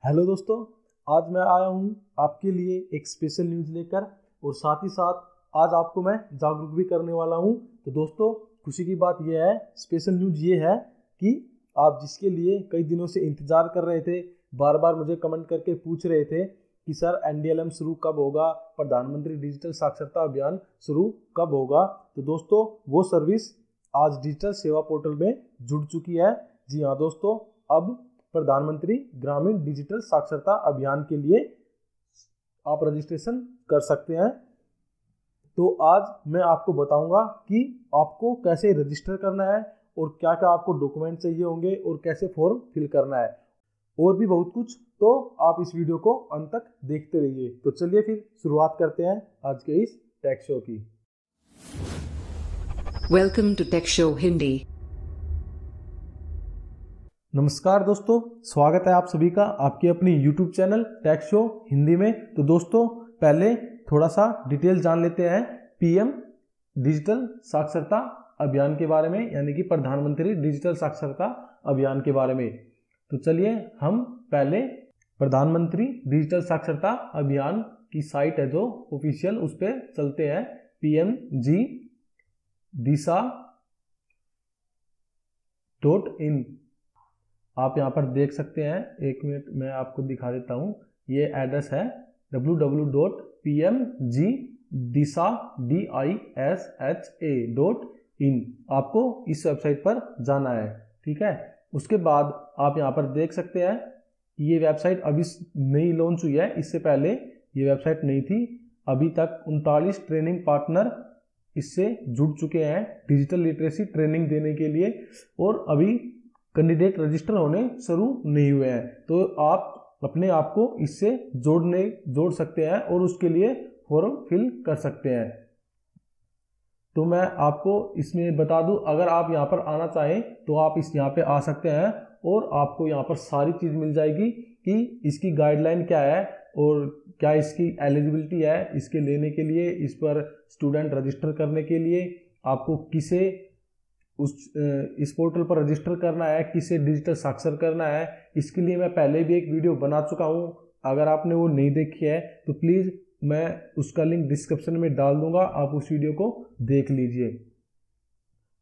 Hello दोस्तों, आज मैं आया हूँ आपके लिए एक स्पेशल न्यूज़ लेकर और साथ ही साथ आज आपको मैं जागरूक भी करने वाला हूँ। तो दोस्तों, खुशी की बात यह है, स्पेशल न्यूज़ ये है कि आप जिसके लिए कई दिनों से इंतज़ार कर रहे थे, बार बार मुझे कमेंट करके पूछ रहे थे कि सर NDLM शुरू कब होगा, प्रधानमंत्री डिजिटल साक्षरता अभियान शुरू कब होगा। तो दोस्तों, वो सर्विस आज डिजिटल सेवा पोर्टल में जुड़ चुकी है। जी हाँ दोस्तों, अब प्रधानमंत्री ग्रामीण डिजिटल साक्षरता अभियान के लिए आप रजिस्ट्रेशन कर सकते हैं। तो आज मैं आपको बताऊंगा कि आपको कैसे रजिस्टर करना है और क्या क्या आपको डॉक्यूमेंट चाहिए होंगे और कैसे फॉर्म फिल करना है और भी बहुत कुछ। तो आप इस वीडियो को अंत तक देखते रहिए। तो चलिए फिर शुरुआत करते हैं आज के इस टेक शो की। Welcome to tech show Hindi. नमस्कार दोस्तों, स्वागत है आप सभी का आपके अपनी YouTube channel tech show Hindi में। तो दोस्तों, पहले थोड़ा सा डिटेल जान लेते हैं PM डिजिटल साक्षरता अभियान के बारे में, यानी कि प्रधानमंत्री डिजिटल साक्षरता अभियान के बारे में। तो चलिए हम पहले प्रधानमंत्री डिजिटल साक्षरता अभियान की साइट है जो ऑफिशियल, उस पर चलते हैं। PMGDISA.in आप यहाँ पर देख सकते हैं। एक मिनट मैं आपको दिखा देता हूँ। ये एड्रेस है www.pmgdisa.in। आपको इस वेबसाइट पर जाना है, ठीक है। उसके बाद आप यहाँ पर देख सकते हैं कि ये वेबसाइट अभी नई लॉन्च हुई है। इससे पहले ये वेबसाइट नहीं थी। अभी तक 39 ट्रेनिंग पार्टनर इससे जुड़ चुके हैं डिजिटल लिटरेसी ट्रेनिंग देने के लिए, और अभी कैंडिडेट रजिस्टर होने शुरू नहीं हुए हैं। तो आप अपने आप को इससे जोड़ सकते हैं और उसके लिए फॉर्म फिल कर सकते हैं। तो मैं आपको इसमें बता दूं, अगर आप यहाँ पर आना चाहें तो आप यहाँ पे आ सकते हैं और आपको यहाँ पर सारी चीज़ मिल जाएगी कि इसकी गाइडलाइन क्या है और क्या इसकी एलिजिबिलिटी है इसके लेने के लिए, इस पर स्टूडेंट रजिस्टर करने के लिए आपको किसे इस पोर्टल पर रजिस्टर करना है, किसे डिजिटल साक्षर करना है। इसके लिए मैं पहले भी एक वीडियो बना चुका हूँ। अगर आपने वो नहीं देखी है तो प्लीज़ मैं उसका लिंक डिस्क्रिप्शन में डाल दूंगा, आप उस वीडियो को देख लीजिए।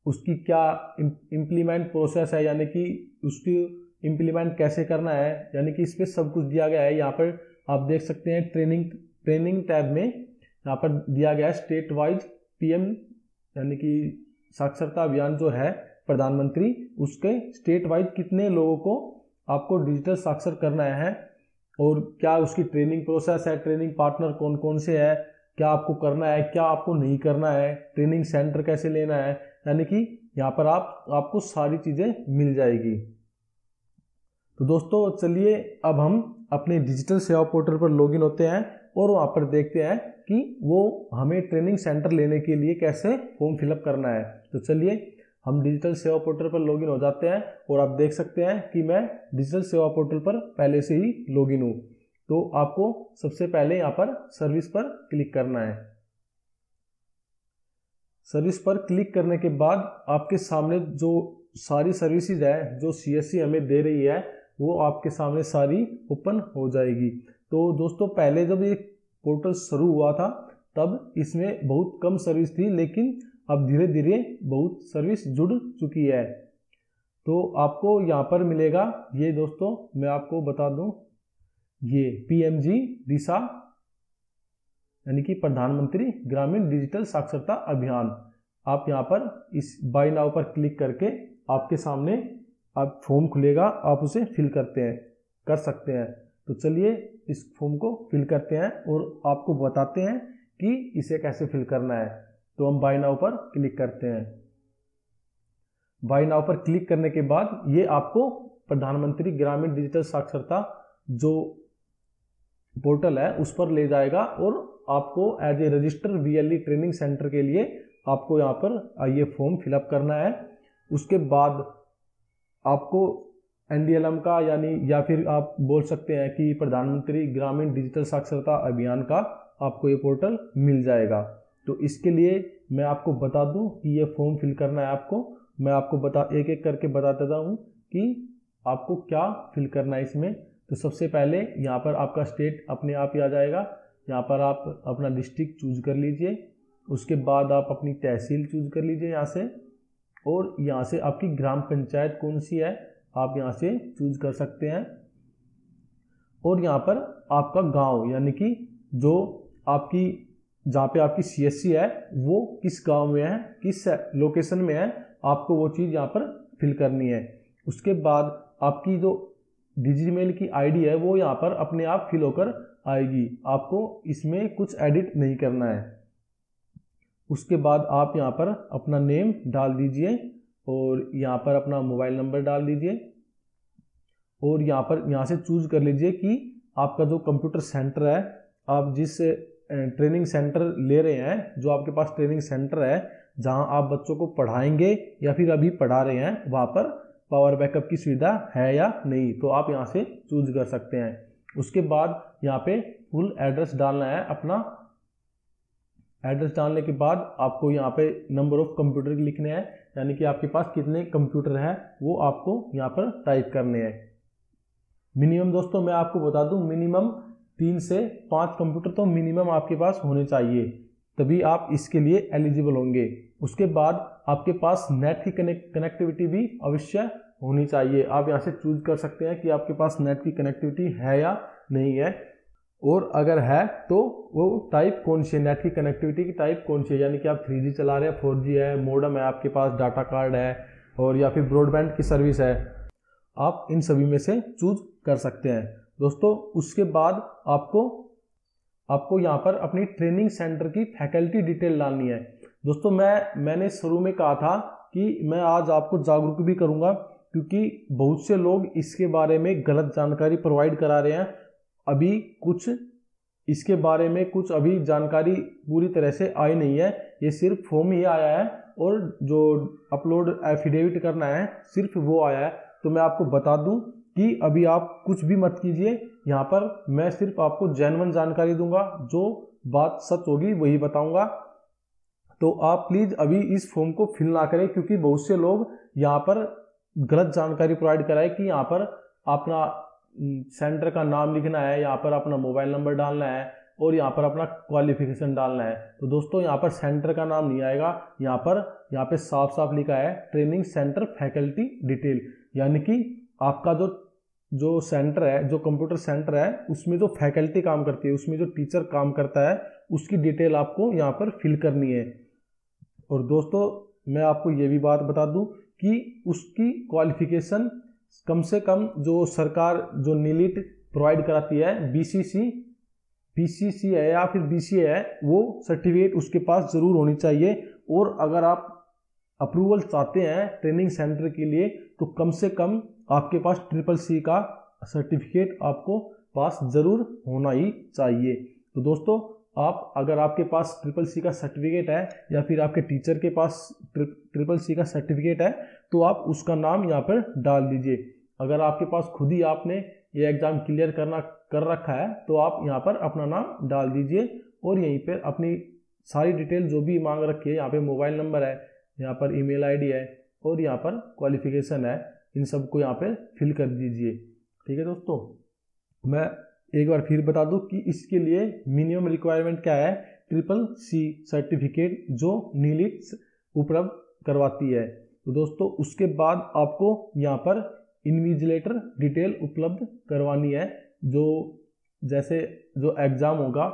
उसकी क्या इम्प्लीमेंट प्रोसेस है, यानी कि उसकी इम्प्लीमेंट कैसे करना है, यानी कि इस पर सब कुछ दिया गया है। यहाँ पर आप देख सकते हैं ट्रेनिंग टैब में यहाँ पर दिया गया है स्टेट वाइज PM यानी कि साक्षरता अभियान जो है प्रधानमंत्री, उसके स्टेट वाइज कितने लोगों को आपको डिजिटल साक्षर करना है और क्या उसकी ट्रेनिंग प्रोसेस है, ट्रेनिंग पार्टनर कौन कौन से है, क्या आपको करना है, क्या आपको नहीं करना है, ट्रेनिंग सेंटर कैसे लेना है, यानी कि यहाँ पर आपको सारी चीज़ें मिल जाएगी। तो दोस्तों, चलिए अब हम अपने डिजिटल सेवा पोर्टल पर लॉगिन होते हैं और वहाँ पर देखते हैं कि वो हमें ट्रेनिंग सेंटर लेने के लिए कैसे फॉर्म फिलअप करना है। तो चलिए हम डिजिटल सेवा पोर्टल पर लॉगिन हो जाते हैं और आप देख सकते हैं कि मैं डिजिटल सेवा पोर्टल पर पहले से ही लॉगिन हूँ। तो आपको सबसे पहले यहाँ पर सर्विस पर क्लिक करना है। सर्विस पर क्लिक करने के बाद आपके सामने जो सारी सर्विसेज है जो CSC हमें दे रही है वो आपके सामने सारी ओपन हो जाएगी। तो दोस्तों, पहले जब ये पोर्टल शुरू हुआ था तब इसमें बहुत कम सर्विस थी, लेकिन अब धीरे धीरे बहुत सर्विस जुड़ चुकी है। तो आपको यहाँ पर मिलेगा, ये दोस्तों मैं आपको बता दूं, ये PMGDISA यानी कि प्रधानमंत्री ग्रामीण डिजिटल साक्षरता अभियान। आप यहाँ पर इस बाय नाउ पर क्लिक करके आपके सामने आप फॉर्म खुलेगा, आप उसे फिल कर सकते हैं। तो चलिए इस फॉर्म को फिल करते हैं और आपको बताते हैं कि इसे कैसे फिल करना है। तो हम बाय नाउ पर क्लिक करते हैं। बाय नाउ पर क्लिक करने के बाद ये आपको प्रधानमंत्री ग्रामीण डिजिटल साक्षरता जो पोर्टल है उस पर ले जाएगा और आपको as a register VLE training centre के लिए आपको यहाँ पर ये फॉर्म फिलअप करना है। उसके बाद आपको NDLM का या फिर आप बोल सकते हैं कि प्रधानमंत्री ग्रामीण डिजिटल साक्षरता अभियान का आपको ये पोर्टल मिल जाएगा। तो इसके लिए मैं आपको बता दूं कि ये फॉर्म फिल करना है आपको। मैं आपको एक एक करके बता देता हूँ कि आपको क्या फिल करना है इसमें। तो सबसे पहले यहाँ पर आपका स्टेट अपने आप ही आ जाएगा। यहाँ पर आप अपना डिस्ट्रिक्ट चूज कर लीजिए, उसके बाद आप अपनी तहसील चूज कर लीजिए यहाँ से, और यहाँ से आपकी ग्राम पंचायत कौन सी है आप यहाँ से चूज कर सकते हैं। और यहाँ पर आपका गांव यानी कि जो आपकी जहाँ पे आपकी CSC है वो किस गांव में है, किस लोकेशन में है, आपको वो चीज़ यहाँ पर फिल करनी है। उसके बाद आपकी जो डिजीमेल की ID है वो यहाँ पर अपने आप फिल होकर आएगी, आपको इसमें कुछ एडिट नहीं करना है। उसके बाद आप यहाँ पर अपना नेम डाल दीजिए और यहाँ पर अपना मोबाइल नंबर डाल दीजिए, और यहाँ से चूज कर लीजिए कि आपका जो कंप्यूटर सेंटर है, आप जिस ट्रेनिंग सेंटर ले रहे हैं, जो आपके पास ट्रेनिंग सेंटर है जहां आप बच्चों को पढ़ाएंगे या फिर अभी पढ़ा रहे हैं, वहां पर पावर बैकअप की सुविधा है या नहीं, तो आप यहां से चूज कर सकते हैं। उसके बाद यहाँ पे फुल एड्रेस डालना है अपना। एड्रेस डालने के बाद आपको यहाँ पे नंबर ऑफ कंप्यूटर लिखने हैं, यानी कि आपके पास कितने कंप्यूटर हैं वो आपको यहाँ पर टाइप करने हैं। मिनिमम दोस्तों मैं आपको बता दूं, मिनिमम 3 से 5 कंप्यूटर तो मिनिमम आपके पास होने चाहिए, तभी आप इसके लिए एलिजिबल होंगे। उसके बाद आपके पास नेट की कनेक्टिविटी भी अवश्य होनी चाहिए। आप यहाँ से चूज कर सकते हैं कि आपके पास नेट की कनेक्टिविटी है या नहीं है, और अगर है तो वो टाइप कौन सी है, नेट की कनेक्टिविटी की टाइप कौन सी है, यानी कि आप 3G चला रहे हैं, 4G है, मॉडेम है आपके पास, डाटा कार्ड है, और या फिर ब्रॉडबैंड की सर्विस है, आप इन सभी में से चूज कर सकते हैं दोस्तों। उसके बाद आपको यहाँ पर अपनी ट्रेनिंग सेंटर की फैकल्टी डिटेल डालनी है। दोस्तों मैंने शुरू में कहा था कि मैं आज आपको जागरूक भी करूँगा, क्योंकि बहुत से लोग इसके बारे में गलत जानकारी प्रोवाइड करा रहे हैं। अभी कुछ इसके बारे में कुछ अभी जानकारी पूरी तरह से आई नहीं है, ये सिर्फ फॉर्म ही आया है और जो अपलोड एफिडेविट करना है सिर्फ वो आया है। तो मैं आपको बता दूं कि अभी आप कुछ भी मत कीजिए, यहाँ पर मैं सिर्फ आपको जेन्युइन जानकारी दूंगा, जो बात सच होगी वही बताऊंगा। तो आप प्लीज अभी इस फॉर्म को फिल ना करें, क्योंकि बहुत से लोग यहाँ पर गलत जानकारी प्रोवाइड कराए कि यहाँ पर अपना सेंटर का नाम लिखना है, यहाँ पर अपना मोबाइल नंबर डालना है और यहाँ पर अपना क्वालिफिकेशन डालना है। तो दोस्तों यहाँ पर सेंटर का नाम नहीं आएगा, यहाँ पे साफ साफ लिखा है ट्रेनिंग सेंटर फैकल्टी डिटेल, यानी कि आपका जो सेंटर है, जो कंप्यूटर सेंटर है, उसमें जो फैकल्टी काम करती है, उसमें जो टीचर काम करता है, उसकी डिटेल आपको यहाँ पर फिल करनी है। और दोस्तों मैं आपको ये भी बात बता दूं कि उसकी क्वालिफिकेशन कम से कम जो सरकार जो नीलिट प्रोवाइड कराती है, BCC है या फिर BCA है, वो सर्टिफिकेट उसके पास जरूर होनी चाहिए। और अगर आप अप्रूवल चाहते हैं ट्रेनिंग सेंटर के लिए, तो कम से कम आपके पास CCC का सर्टिफिकेट आपको पास जरूर होना ही चाहिए। तो दोस्तों अगर आपके पास CCC का सर्टिफिकेट है या फिर आपके टीचर के पास CCC का सर्टिफिकेट है, तो आप उसका नाम यहाँ पर डाल दीजिए। अगर आपके पास खुद ही आपने ये एग्जाम क्लियर कर रखा है, तो आप यहाँ पर अपना नाम डाल दीजिए और यहीं पर अपनी सारी डिटेल जो भी मांग रखी है, यहाँ पे मोबाइल नंबर है, यहाँ पर email ID है और यहाँ पर क्वालिफिकेशन है, इन सबको यहाँ पे फिल कर दीजिए। ठीक है दोस्तों, मैं एक बार फिर बता दूं कि इसके लिए मिनिमम रिक्वायरमेंट क्या है, CCC सर्टिफिकेट जो नीलिट उपलब्ध करवाती है। तो दोस्तों उसके बाद आपको यहाँ पर इन्विजिलेटर डिटेल उपलब्ध करवानी है, जो एग्जाम होगा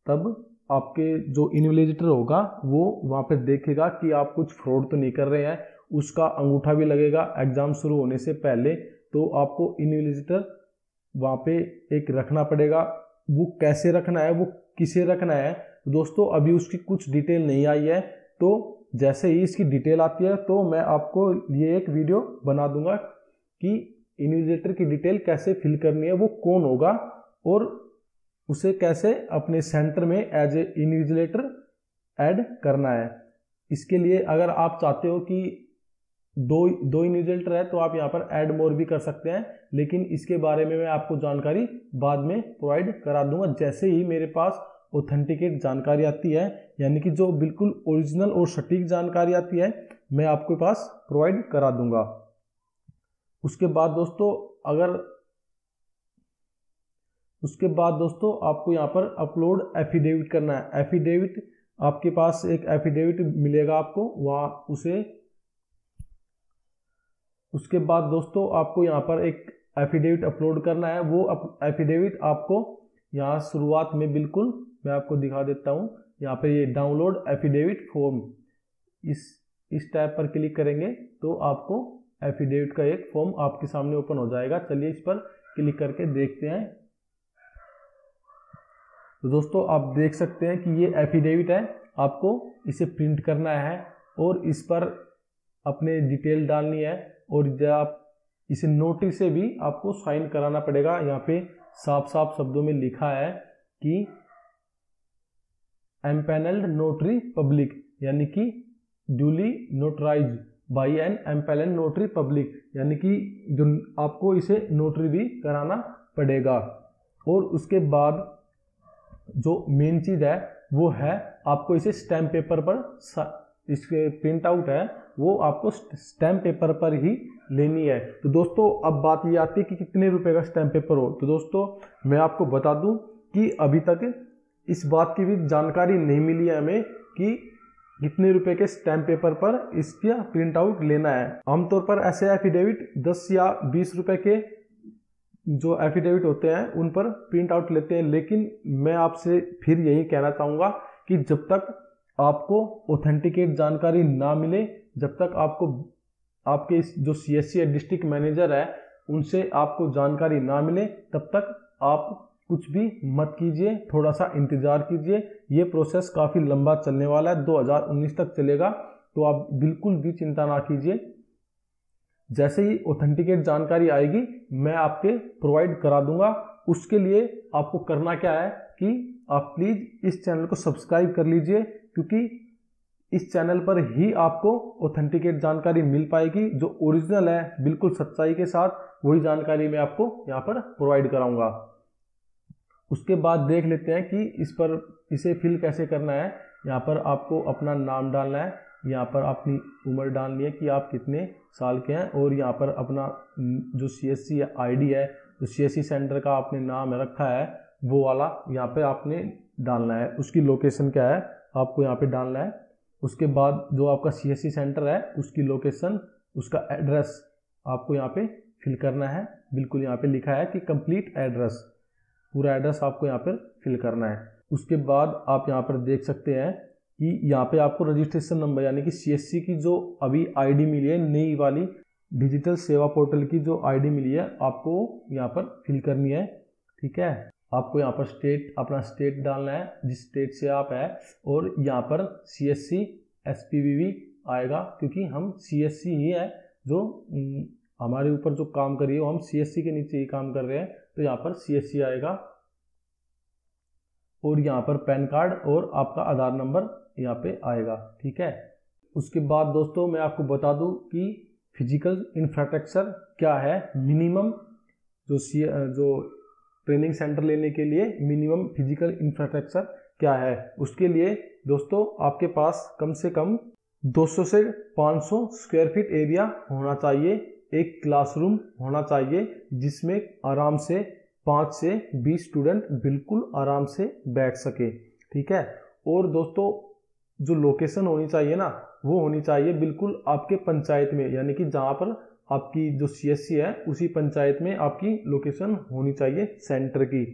तब आपके जो इन्विजिलेटर होगा वो वहाँ पे देखेगा कि आप कुछ फ्रॉड तो नहीं कर रहे हैं, उसका अंगूठा भी लगेगा एग्जाम शुरू होने से पहले। तो आपको इन्विजिलेटर वहाँ पे एक रखना पड़ेगा। वो कैसे रखना है, वो किसे रखना है दोस्तों, अभी उसकी कुछ डिटेल नहीं आई है, तो जैसे ही इसकी डिटेल आती है तो मैं आपको ये एक वीडियो बना दूंगा कि इन्विजिलेटर की डिटेल कैसे फिल करनी है, वो कौन होगा और उसे कैसे अपने सेंटर में एज ए इन्विजिलेटर ऐड करना है। इसके लिए अगर आप चाहते हो कि दो इन्विजिलेटर है, तो आप यहाँ पर ऐड मोर भी कर सकते हैं, लेकिन इसके बारे में मैं आपको जानकारी बाद में प्रोवाइड करा दूंगा। जैसे ही मेरे पास ऑथेंटिकेट जानकारी आती है, यानी कि जो बिल्कुल ओरिजिनल और सटीक जानकारी आती है, मैं आपके पास प्रोवाइड करा दूंगा। उसके बाद दोस्तों उसके बाद दोस्तों आपको यहाँ पर अपलोड एफिडेविट करना है। एफिडेविट आपके पास एक एफिडेविट मिलेगा आपको, वहाँ उसे उसके बाद दोस्तों आपको यहाँ पर एक एफिडेविट अपलोड करना है। वो एफिडेविट आपको यहाँ शुरुआत में बिल्कुल मैं आपको दिखा देता हूँ। यहाँ पे ये डाउनलोड एफिडेविट फॉर्म, इस टैब पर क्लिक करेंगे तो आपको एफिडेविट का एक फॉर्म आपके सामने ओपन हो जाएगा। चलिए इस पर क्लिक करके देखते हैं। तो दोस्तों आप देख सकते हैं कि ये एफिडेविट है, आपको इसे प्रिंट करना है और इस पर अपने डिटेल डालनी है और जब आप इसे नोटरी से भी आपको साइन कराना पड़ेगा। यहाँ पे साफ साफ शब्दों में लिखा है कि एम्पैनल्ड नोटरी पब्लिक, यानी कि duly notarised by an empanelled notary public, यानी कि जो आपको इसे नोटरी भी कराना पड़ेगा। और उसके बाद जो मेन चीज़ है वो है आपको इसे स्टैम्प पेपर पर, इसके प्रिंट आउट है वो आपको स्टैम्प पेपर पर ही लेनी है। तो दोस्तों अब बात ये आती है कि कितने रुपए का स्टैम्प पेपर हो। तो दोस्तों मैं आपको बता दूं कि अभी तक इस बात की भी जानकारी नहीं मिली है हमें कि कितने रुपए के स्टैम्प पेपर पर इसका प्रिंट आउट लेना है। आमतौर पर ऐसे एफिडेविट 10 या 20 रुपए के जो एफिडेविट होते हैं उन पर प्रिंट आउट लेते हैं, लेकिन मैं आपसे फिर यही कहना चाहूँगा कि जब तक आपको ऑथेंटिकेट जानकारी ना मिले, जब तक आपको आपके जो सीएससी डिस्ट्रिक्ट मैनेजर है उनसे आपको जानकारी ना मिले, तब तक आप कुछ भी मत कीजिए, थोड़ा सा इंतज़ार कीजिए। ये प्रोसेस काफ़ी लंबा चलने वाला है, 2019 तक चलेगा, तो आप बिल्कुल भी चिंता ना कीजिए। जैसे ही ऑथेंटिकेट जानकारी आएगी मैं आपके प्रोवाइड करा दूंगा। उसके लिए आपको करना क्या है कि आप प्लीज़ इस चैनल को सब्सक्राइब कर लीजिए, क्योंकि इस चैनल पर ही आपको ऑथेंटिकेट जानकारी मिल पाएगी। जो ओरिजिनल है बिल्कुल सच्चाई के साथ, वही जानकारी मैं आपको यहाँ पर प्रोवाइड कराऊंगा। उसके बाद देख लेते हैं कि इसे फिल कैसे करना है। यहाँ पर आपको अपना नाम डालना है, यहाँ पर अपनी उम्र डालनी है कि आप कितने साल के हैं, और यहाँ पर अपना जो सीएससी आईडी है, जो सीएससी सेंटर का आपने नाम रखा है वो वाला यहाँ पे आपने डालना है। उसकी लोकेशन क्या है आपको यहाँ पे डालना है। उसके बाद जो आपका सीएससी सेंटर है उसकी लोकेशन, उसका एड्रेस आपको यहाँ पे फिल करना है। बिल्कुल यहाँ पे लिखा है कि कंप्लीट एड्रेस, पूरा एड्रेस आपको यहाँ पर फिल करना है। उसके बाद आप यहाँ पर देख सकते हैं कि यहाँ पे आपको रजिस्ट्रेशन नंबर, यानी कि सीएससी की जो अभी आईडी मिली है, नई वाली डिजिटल सेवा पोर्टल की जो आईडी मिली है, आपको यहाँ पर फिल करनी है। ठीक है, आपको यहाँ पर अपना स्टेट डालना है जिस स्टेट से आप है, और यहाँ पर सीएससी एसपीवीवी आएगा, क्योंकि हम सीएससी ही है जो हमारे ऊपर जो काम कर रही है, वो हम सीएससी के नीचे ही काम कर रहे हैं, तो यहाँ पर सीएससी आएगा। और यहाँ पर पैन कार्ड और आपका आधार नंबर यहाँ पे आएगा। ठीक है, उसके बाद दोस्तों मैं आपको बता दूं कि फिजिकल इंफ्रास्ट्रक्चर क्या है। मिनिमम जो ट्रेनिंग सेंटर लेने के लिए मिनिमम फिजिकल इंफ्रास्ट्रक्चर क्या है, उसके लिए दोस्तों आपके पास कम से कम 200 से 500 स्क्वायर फीट एरिया होना चाहिए। एक क्लासरूम होना चाहिए जिसमें आराम से 5 से 20 स्टूडेंट बिल्कुल आराम से बैठ सके। ठीक है, और दोस्तों जो लोकेशन होनी चाहिए ना, वो होनी चाहिए बिल्कुल आपके पंचायत में, यानी कि जहाँ पर आपकी जो सीएससी है उसी पंचायत में आपकी लोकेशन होनी चाहिए सेंटर की।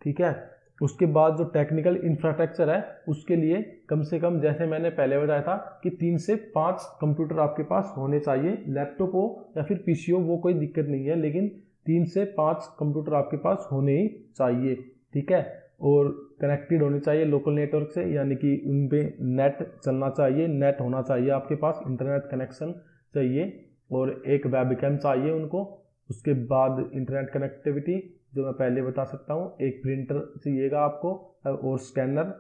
ठीक है, उसके बाद जो टेक्निकल इंफ्रास्ट्रक्चर है उसके लिए कम से कम, जैसे मैंने पहले बताया था कि 3 से 5 कंप्यूटर आपके पास होने चाहिए। लैपटॉप हो या फिर पीसी हो वो कोई दिक्कत नहीं है, लेकिन 3 से 5 कंप्यूटर आपके पास होने ही चाहिए। ठीक है, और कनेक्टेड होने चाहिए लोकल नेटवर्क से, यानी कि उन पे नेट चलना चाहिए, नेट होना चाहिए आपके पास, इंटरनेट कनेक्शन चाहिए, और एक वेबकैम चाहिए उनको। उसके बाद इंटरनेट कनेक्टिविटी जो मैं पहले बता सकता हूँ, एक प्रिंटर चाहिएगा आपको और स्कैनर,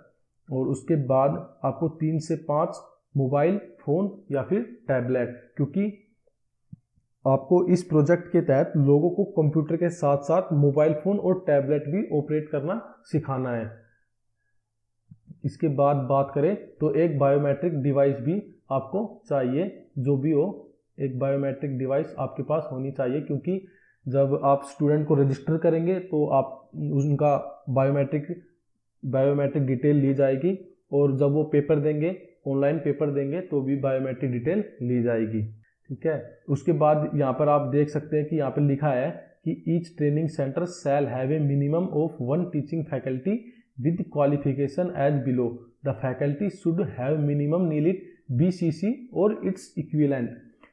और उसके बाद आपको 3 से 5 मोबाइल फ़ोन या फिर टैबलेट, क्योंकि आपको इस प्रोजेक्ट के तहत लोगों को कंप्यूटर के साथ साथ मोबाइल फ़ोन और टैबलेट भी ऑपरेट करना सिखाना है। इसके बाद बात करें तो एक बायोमेट्रिक डिवाइस भी आपको चाहिए, जो भी हो एक बायोमेट्रिक डिवाइस आपके पास होनी चाहिए, क्योंकि जब आप स्टूडेंट को रजिस्टर करेंगे तो आप उनका बायोमेट्रिक डिटेल ली जाएगी, और जब वो पेपर देंगे, ऑनलाइन पेपर देंगे, तो भी बायोमेट्रिक डिटेल ली जाएगी। ठीक है। उसके बाद यहाँ पर आप देख सकते हैं कि यहाँ पर लिखा है कि each training centre shall have a minimum of 1 teaching faculty with qualification as below. The faculty should have minimum NIELIT BCC और इट्स इक्विवेलेंट।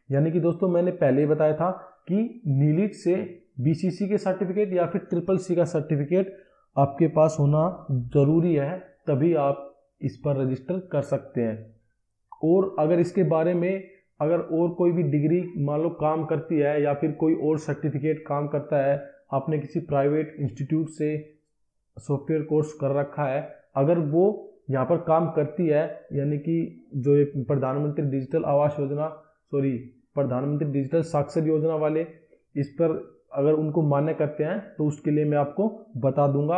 यानी कि दोस्तों मैंने पहले ही बताया था कि नीलिट से BCC के सर्टिफिकेट या फिर CCC का सर्टिफिकेट आपके पास होना जरूरी है, तभी आप इस पर रजिस्टर कर सकते हैं। और अगर इसके बारे में अगर और कोई भी डिग्री मान लो काम करती है या फिर कोई और सर्टिफिकेट काम करता है, आपने किसी प्राइवेट इंस्टीट्यूट से सॉफ्टवेयर कोर्स कर रखा है, अगर वो यहाँ पर काम करती है, यानी कि जो ये प्रधानमंत्री डिजिटल साक्षर योजना वाले इस पर अगर उनको मान्य करते हैं, तो उसके लिए मैं आपको बता दूंगा।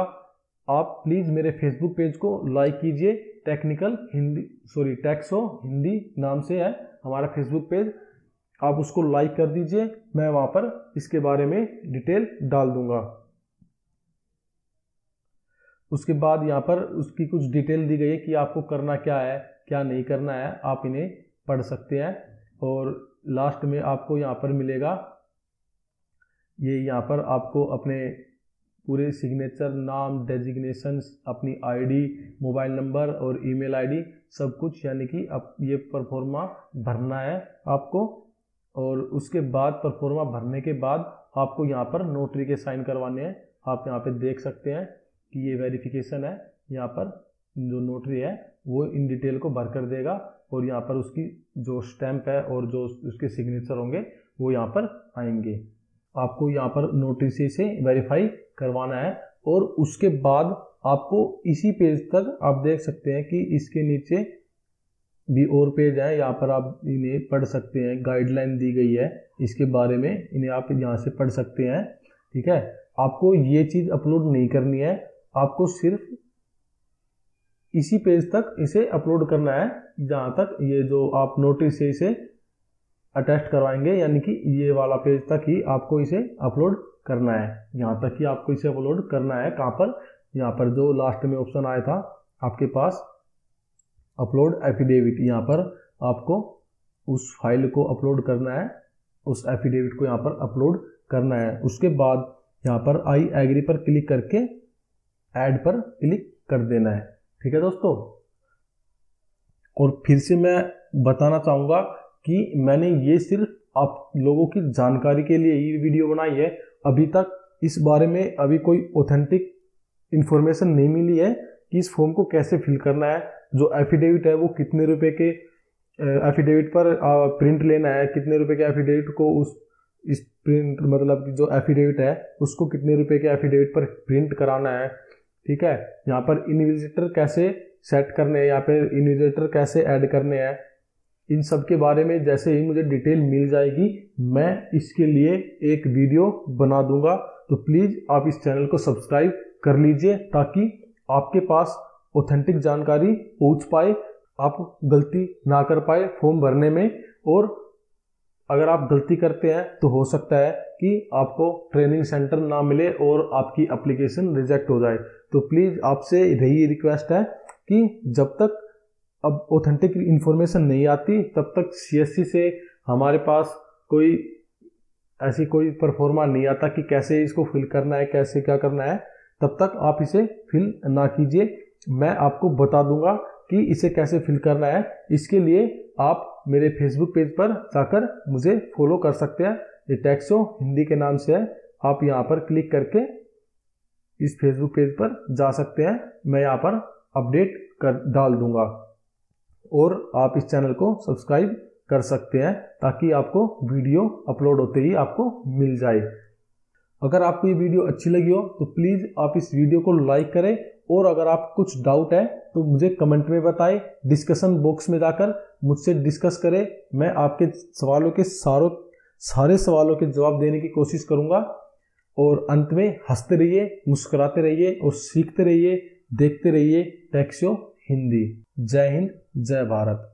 आप प्लीज़ मेरे फेसबुक पेज को लाइक कीजिए। टैक्सो हिंदी नाम से है हमारा फेसबुक पेज, आप उसको लाइक कर दीजिए। मैं वहाँ पर इसके बारे में डिटेल डाल दूंगा। उसके बाद यहाँ पर उसकी कुछ डिटेल दी गई है कि आपको करना क्या है, क्या नहीं करना है, आप इन्हें पढ़ सकते हैं। और लास्ट में आपको यहाँ पर मिलेगा, ये यहाँ पर आपको अपने पूरे सिग्नेचर, नाम, डेजिग्नेशंस, अपनी आईडी, मोबाइल नंबर और ईमेल आईडी सब कुछ, यानी कि अब ये परफॉर्मा भरना है आपको। और उसके बाद परफॉर्मा भरने के बाद आपको यहाँ पर नोटरी के साइन करवाने हैं। आप यहाँ पे देख सकते हैं कि ये वेरिफिकेशन है। यहाँ पर जो नोटरी है वो इन डिटेल को भर कर देगा, और यहाँ पर उसकी जो स्टैंप है और जो उसके सिग्नेचर होंगे वो यहाँ पर आएंगे। आपको यहाँ पर नोटरी से इसे वेरीफाई करवाना है। और उसके बाद आपको इसी पेज तक आप देख सकते हैं कि इसके नीचे भी और पेज है, यहाँ पर आप इन्हें पढ़ सकते हैं। गाइडलाइन दी गई है इसके बारे में, इन्हें आप यहाँ से पढ़ सकते हैं। ठीक है। आपको ये चीज़ अपलोड नहीं करनी है, आपको सिर्फ इसी पेज तक इसे अपलोड करना है, जहाँ तक ये जो आप नोटिस से इसे अटैच करवाएंगे, यानी कि ये वाला पेज तक ही आपको इसे अपलोड करना है। यहाँ तक ही आपको इसे अपलोड करना है। कहाँ पर? यहाँ पर जो लास्ट में ऑप्शन आया था आपके पास, अपलोड एफिडेविट, यहाँ पर आपको उस फाइल को अपलोड करना है, उस एफिडेविट को यहाँ पर अपलोड करना है। उसके बाद यहाँ पर आई एग्री पर क्लिक करके ऐड पर क्लिक कर देना है। ठीक है दोस्तों। और फिर से मैं बताना चाहूँगा कि मैंने ये सिर्फ आप लोगों की जानकारी के लिए ये वीडियो बनाई है। अभी तक इस बारे में अभी कोई ऑथेंटिक इन्फॉर्मेशन नहीं मिली है कि इस फॉर्म को कैसे फिल करना है। जो एफिडेविट है वो कितने रुपए के एफिडेविट पर प्रिंट लेना है, कितने रुपए के एफिडेविट को इस प्रिंट मतलब जो एफिडेविट है उसको कितने रुपए के एफिडेविट पर प्रिंट कराना है। ठीक है। यहाँ पर इन्विजिलेटर कैसे सेट करने हैं, यहाँ पे इन्विजिलेटर कैसे ऐड करने हैं, इन सब के बारे में जैसे ही मुझे डिटेल मिल जाएगी मैं इसके लिए एक वीडियो बना दूंगा। तो प्लीज़ आप इस चैनल को सब्सक्राइब कर लीजिए ताकि आपके पास ऑथेंटिक जानकारी पहुंच पाए, आप गलती ना कर पाए फॉर्म भरने में। और अगर आप गलती करते हैं तो हो सकता है कि आपको ट्रेनिंग सेंटर ना मिले और आपकी एप्लीकेशन रिजेक्ट हो जाए। तो प्लीज़ आपसे यही रिक्वेस्ट है कि जब तक अब ऑथेंटिक इन्फॉर्मेशन नहीं आती तब तक CSC से हमारे पास कोई परफॉर्मा नहीं आता कि कैसे इसको फिल करना है, कैसे क्या करना है, तब तक आप इसे फिल ना कीजिए। मैं आपको बता दूंगा कि इसे कैसे फिल करना है। इसके लिए आप मेरे फेसबुक पेज पर जाकर मुझे फॉलो कर सकते हैं। ये टैक्सो हिंदी के नाम से है। आप यहाँ पर क्लिक करके इस फेसबुक पेज पर जा सकते हैं। मैं यहाँ पर अपडेट कर डाल दूंगा और आप इस चैनल को सब्सक्राइब कर सकते हैं ताकि आपको वीडियो अपलोड होते ही आपको मिल जाए। अगर आपको ये वीडियो अच्छी लगी हो तो प्लीज़ आप इस वीडियो को लाइक करें, और अगर आप कुछ डाउट है तो मुझे कमेंट में बताएं, डिस्कशन बॉक्स में जाकर मुझसे डिस्कस करें। मैं आपके सवालों के सारे सवालों के जवाब देने की कोशिश करूंगा। और अंत में हंसते रहिए, मुस्कुराते रहिए और सीखते रहिए, देखते रहिए टैक्सो हिंदी। जय हिंद, जय भारत।